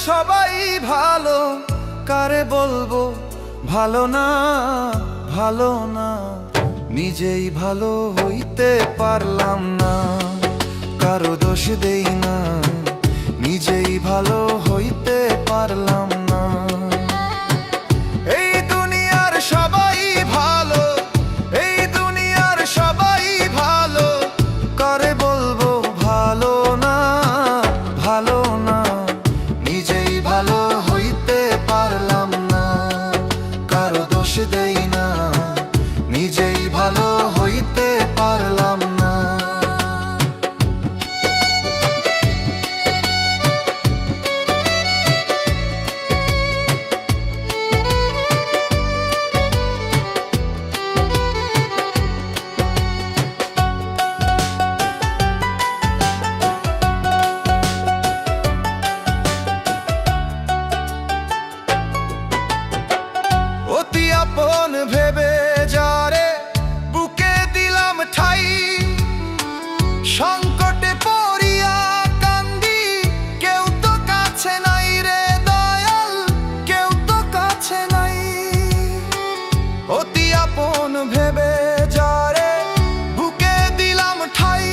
সবাই ভালো, কারে বলবো ভালো না, ভালো না। নিজেই ভালো হইতে পারলাম না, কারো দোষ দেই না, নিজেই ভালো হইতে পারলাম না। এই দুনিয়ার সবাই ভালো, এই দুনিয়ার সবাই ভালো, কারে বলবো ভালো না, ভালো না। নিজেই ভালো হইতে পারলাম না, কারো দোষ দেই না, নিজেই ভালো হইতে পারলাম না। অতি আপন ভেবে যারে বুকে দিলাম ঠাই, সংকটে পড়িয়া কান্দি, কেউ তো কাছে নাই রে দয়াল, কেউ তো কাছে নাই। অতি আপন ভেবে যারে বুকে দিলাম ঠাই,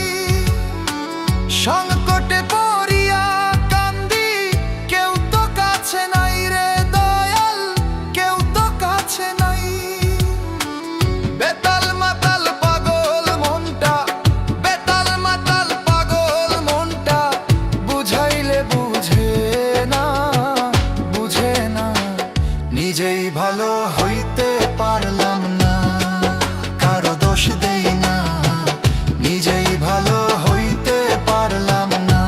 সংকটে পড়িয়া কান্দি, কেউ তো কাছে নাই রে দয়াল, কেউ তো কাছে নাই। বেতাল মাতাল পাগল মনটা, বেতাল মাতাল পাগল মনটা, বুঝাইলে বুঝে না, বুঝে না। নিজেই ভালো হইতে পারলাম না, কারো দোষ দেই না, নিজেই ভালো হইতে পারলাম না।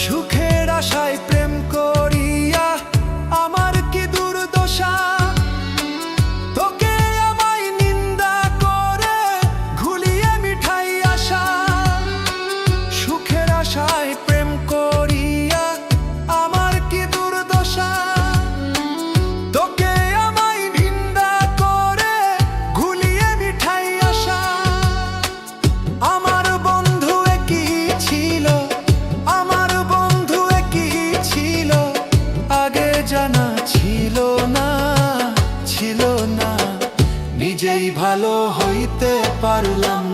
সুখের আশায় প্রেম করিয়া আমার কি দুর্দশা, তোকে আমায় নিন্দা করে ঘুলিয়ে মিঠাই আশা। সুখের আশায় প্রেম করিয়া আমার কি দুর্দশা, তোকে আমায় নিন্দা করে ঘুলিয়ে মিঠাই আশা। আমার বন্ধু একই ছিল, আমার বন্ধু একই ছিল, আগে জানা ছিল না, ছিল না। নিজেই ভালো হইতে পারলাম